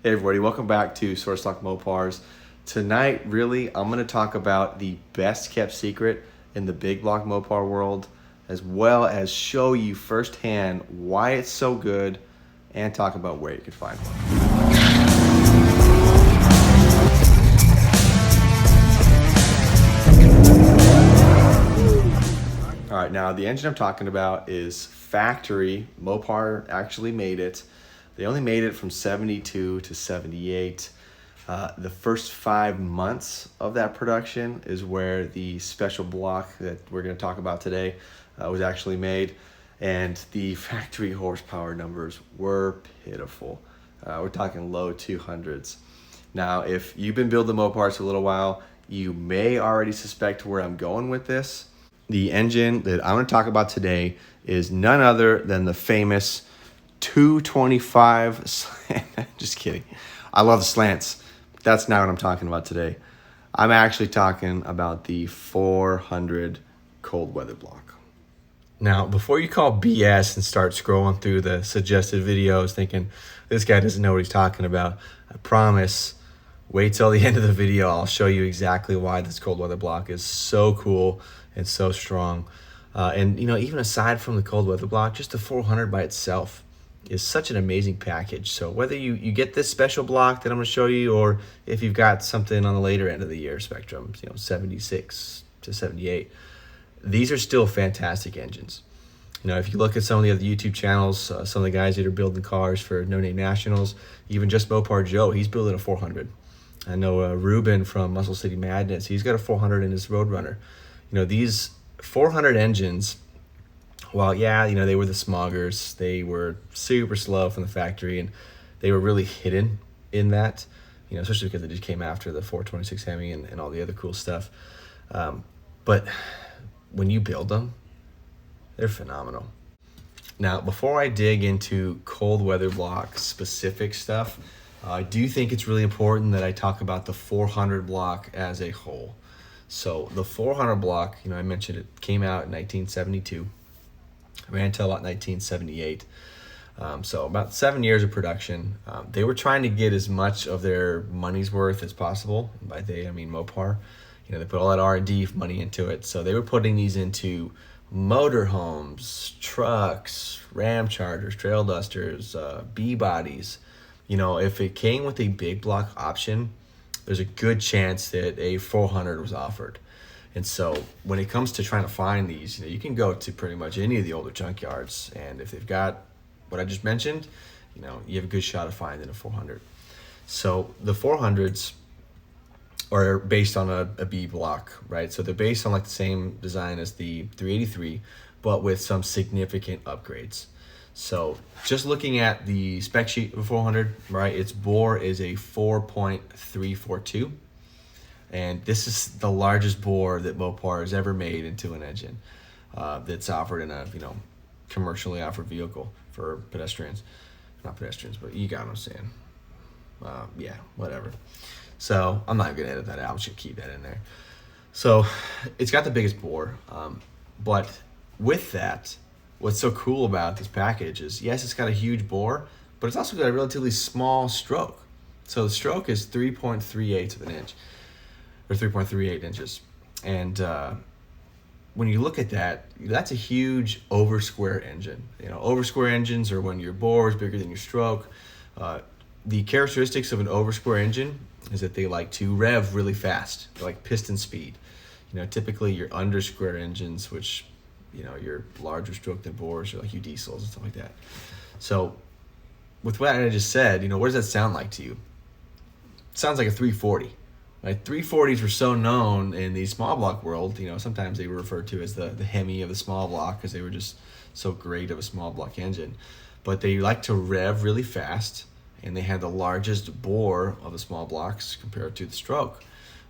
Hey everybody, welcome back to Source Talk Mopars. Tonight, really, I'm going to talk about the best kept secret in the big block Mopar world, as well as show you firsthand why it's so good and talk about where you can find one. All right, now the engine I'm talking about is factory. Mopar actually made it. They only made it from 72 to 78. The first 5 months of that production is where the special block that we're going to talk about today was actually made. And the factory horsepower numbers were pitiful. We're talking low 200s. Now, if you've been building Mopars for a little while, you may already suspect where I'm going with this. The engine that I'm going to talk about today is none other than the famous 225 slant. Just kidding. I love the slants. That's not what I'm talking about today. I'm actually talking about the 400 cold weather block. Now, before you call BS and start scrolling through the suggested videos thinking this guy doesn't know what he's talking about, I promise, wait till the end of the video. I'll show you exactly why this cold weather block is so cool and so strong. And even aside from the cold weather block, just the 400 by itself is such an amazing package. So whether you get this special block that I'm going to show you, or if you've got something on the later end of the year spectrum, 76 to 78, these are still fantastic engines. If you look at some of the other YouTube channels, some of the guys that are building cars for No Name Nationals, even just Mopar Joe, he's building a 400. I know Ruben from Muscle City Madness, he's got a 400 in his Roadrunner. These 400 engines, well, they were the smoggers. They were super slow from the factory, and they were really hidden in that, especially because they just came after the 426 Hemi and all the other cool stuff. But when you build them, they're phenomenal. Now, before I dig into cold weather block specific stuff, I do think it's really important that I talk about the 400 block as a whole. So the 400 block, I mentioned it came out in 1972. Ran until about 1978. So about 7 years of production. They were trying to get as much of their money's worth as possible. By they, I mean Mopar. They put all that R&D money into it. So they were putting these into motorhomes, trucks, Ram Chargers, Trail Dusters, B-bodies. If it came with a big block option, there's a good chance that a 400 was offered. And so when it comes to trying to find these, you can go to pretty much any of the older junkyards, and if they've got what I just mentioned, you have a good shot of finding a 400. So the 400s are based on a B block, right? So they're based on like the same design as the 383, but with some significant upgrades. So just looking at the spec sheet of a 400, right, its bore is a 4.342. And this is the largest bore that Mopar has ever made into an engine that's offered in a commercially offered vehicle for pedestrians. Not pedestrians, but you got what I'm saying. Whatever. So I'm not gonna edit that out. I'm just gonna keep that in there. So it's got the biggest bore, but with that, what's so cool about this package is, yes, it's got a huge bore, but it's also got a relatively small stroke. So the stroke is 3.38 of an inch. Or 3.38 inches. And when you look at that, that's a huge over square engine. Over square engines are when your bore is bigger than your stroke. The characteristics of an over square engine is that they like to rev really fast. They're like piston speed. Typically your under square engines, which, your larger stroke than bores, or like your diesels and stuff like that. So with what I just said, what does that sound like to you? It sounds like a 340. Right, 340s were so known in the small block world. Sometimes they were referred to as the Hemi of the small block because they were just so great of a small block engine. But they like to rev really fast, and they had the largest bore of the small blocks compared to the stroke.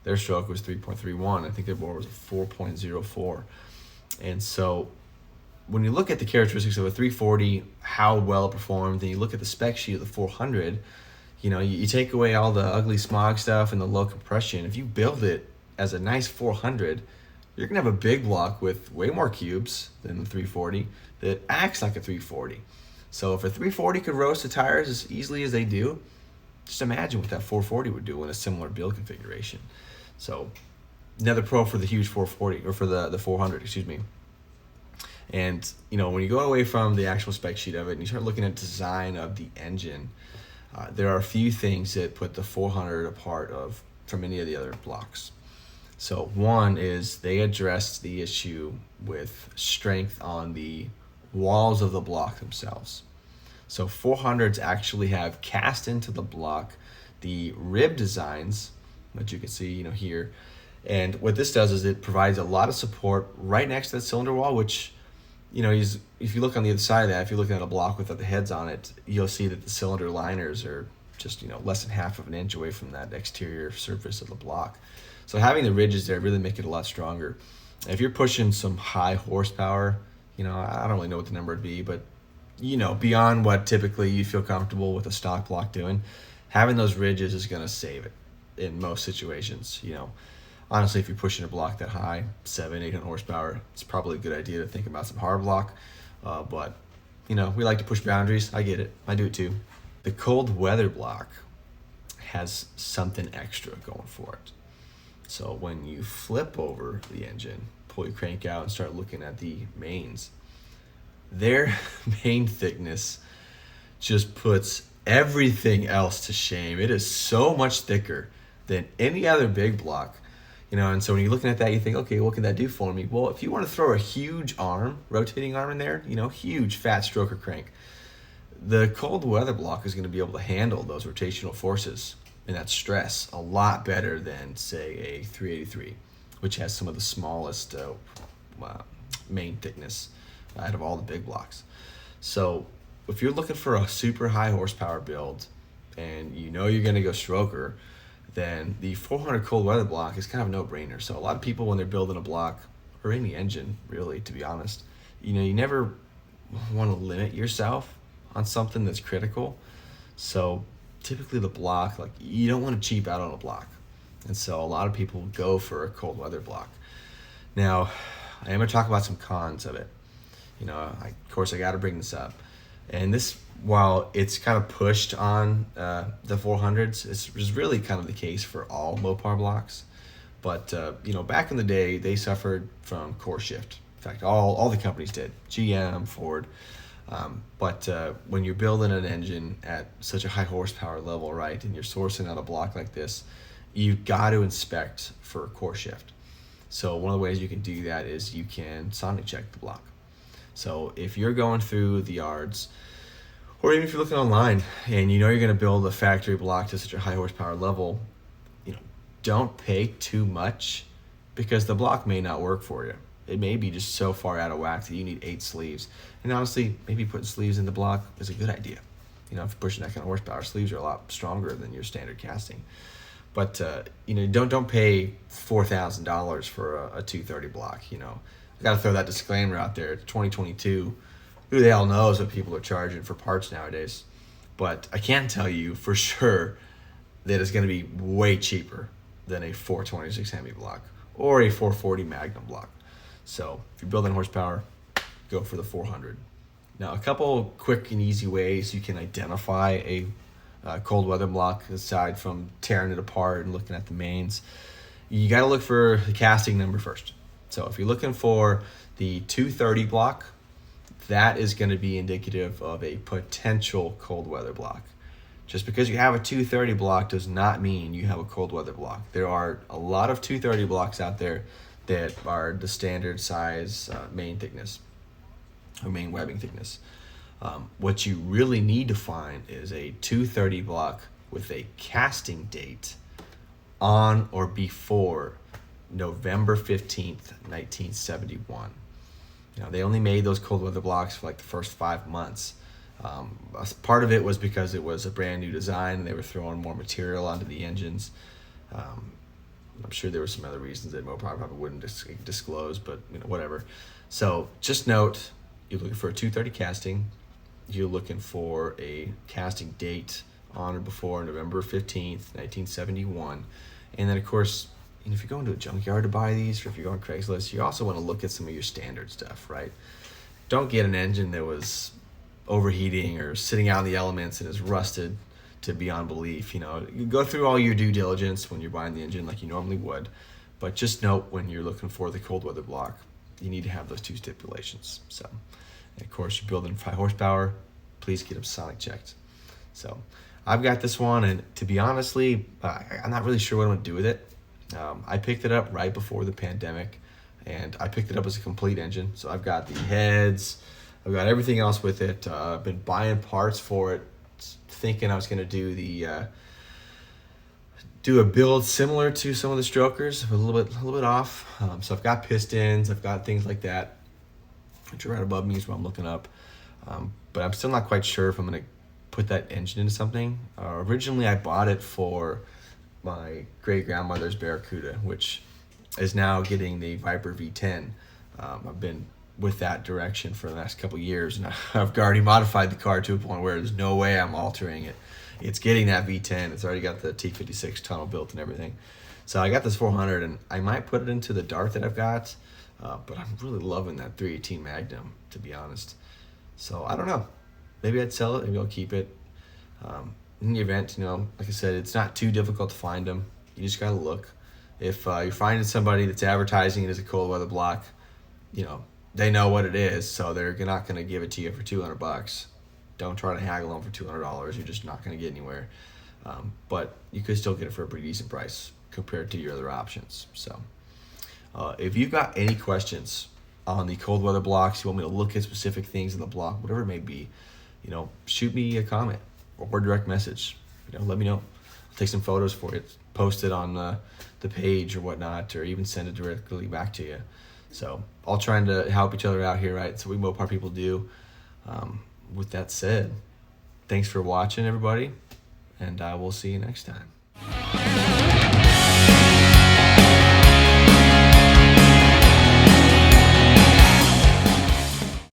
Their stroke was 3.31. I think their bore was a 4.04. And so when you look at the characteristics of a 340, how well it performed, and you look at the spec sheet of the 400, you take away all the ugly smog stuff and the low compression. If you build it as a nice 400, you're going to have a big block with way more cubes than the 340 that acts like a 340. So if a 340 could roast the tires as easily as they do, just imagine what that 440 would do in a similar build configuration. So another pro for the huge 440, or for the 400, excuse me. And when you go away from the actual spec sheet of it and you start looking at design of the engine, there are a few things that put the 400 apart from any of the other blocks. So one is they addressed the issue with strength on the walls of the block themselves. So 400s actually have cast into the block the rib designs that you can see here. And what this does is it provides a lot of support right next to the cylinder wall, which if you look on the other side of that, if you're looking at a block without the heads on it, you'll see that the cylinder liners are just less than half of an inch away from that exterior surface of the block. So having the ridges there really make it a lot stronger. If you're pushing some high horsepower, I don't really know what the number would be, but beyond what typically you feel comfortable with a stock block doing, having those ridges is going to save it in most situations. Honestly, if you're pushing a block that high, 700-800 horsepower, it's probably a good idea to think about some hard block. But we like to push boundaries. I get it. I do it too. The cold weather block has something extra going for it. So when you flip over the engine, pull your crank out and start looking at the mains, their main thickness just puts everything else to shame. It is so much thicker than any other big block. And so when you're looking at that, you think, okay, what can that do for me? Well, if you want to throw a huge rotating arm in there, huge fat stroker crank, the cold weather block is going to be able to handle those rotational forces and that stress a lot better than, say, a 383, which has some of the smallest main thickness out of all the big blocks. So if you're looking for a super high horsepower build and you're going to go stroker, then the 400 cold weather block is kind of a no-brainer. So a lot of people, when they're building a block, or any engine really, to be honest, you never want to limit yourself on something that's critical. So typically the block, you don't want to cheap out on a block. And so a lot of people go for a cold weather block. Now, I am going to talk about some cons of it. Of course, I got to bring this up. And this, while it's kind of pushed on the 400s, it's really kind of the case for all Mopar blocks. But, back in the day, they suffered from core shift. In fact, all the companies did, GM, Ford. But when you're building an engine at such a high horsepower level, right, and you're sourcing out a block like this, you've got to inspect for core shift. So one of the ways you can do that is you can sonic check the block. So if you're going through the yards, or even if you're looking online and you're going to build a factory block to such a high horsepower level, don't pay too much, because the block may not work for you. It may be just so far out of whack that you need 8 sleeves. And honestly, maybe putting sleeves in the block is a good idea. If you're pushing that kind of horsepower, sleeves are a lot stronger than your standard casting. But don't pay $4,000 for a 230 block. I got to throw that disclaimer out there. It's 2022. Who the hell knows what people are charging for parts nowadays? But I can tell you for sure that it's going to be way cheaper than a 426 Hemi block or a 440 Magnum block. So if you're building horsepower, go for the 400. Now, a couple quick and easy ways you can identify a cold weather block, aside from tearing it apart and looking at the mains. You got to look for the casting number first. So if you're looking for the 230 block, that is going to be indicative of a potential cold weather block. Just because you have a 230 block does not mean you have a cold weather block. There are a lot of 230 blocks out there that are the standard size main thickness or main webbing thickness. What you really need to find is a 230 block with a casting date on or before November 15th, 1971. They only made those cold weather blocks for the first 5 months. Part of it was because it was a brand new design and they were throwing more material onto the engines. I'm sure there were some other reasons that Mopar probably wouldn't disclose, but whatever. So just note, you're looking for a 230 casting. You're looking for a casting date on or before November 15th, 1971. And then, of course, if you're going to a junkyard to buy these, or if you're going Craigslist, you also want to look at some of your standard stuff, right? Don't get an engine that was overheating or sitting out in the elements and is rusted to beyond belief. You know, you go through all your due diligence when you're buying the engine like you normally would, but just note when you're looking for the cold weather block, you need to have those two stipulations. So, and of course, you're building 5 horsepower, please get them sonic checked. So I've got this one, and to be honestly, I'm not really sure what I'm gonna do with it. I picked it up right before the pandemic, and I picked it up as a complete engine. So I've got the heads, I've got everything else with it. I've been buying parts for it, thinking I was gonna do a build similar to some of the strokers, a little bit off. So I've got pistons, I've got things like that, which are right above me is what I'm looking up. But I'm still not quite sure if I'm gonna put that engine into something. Originally, I bought it for my great grandmother's Barracuda, which is now getting the Viper V10. I've been with that direction for the last couple years, and I've already modified the car to a point where there's no way I'm altering it. It's getting that V10. It's already got the T56 tunnel built and everything. So I got this 400, and I might put it into the Dart that I've got, but I'm really loving that 318 Magnum, to be honest. So I don't know. Maybe I'd sell it. Maybe I'll keep it. In the event, you know, like I said, it's not too difficult to find them. You just gotta look. If you're finding somebody that's advertising it as a cold weather block, you know, they know what it is, so they're not gonna give it to you for $200. Don't try to haggle them for $200. You're just not gonna get anywhere. But you could still get it for a pretty decent price compared to your other options. So if you've got any questions on the cold weather blocks, you want me to look at specific things in the block, whatever it may be, you know, shoot me a comment or direct message. You know, let me know. I'll take some photos for you, post it on the page or whatnot, or even send it directly back to you. So all trying to help each other out here, right? So we Mopar people do. With that said, thanks for watching, everybody, and we'll see you next time.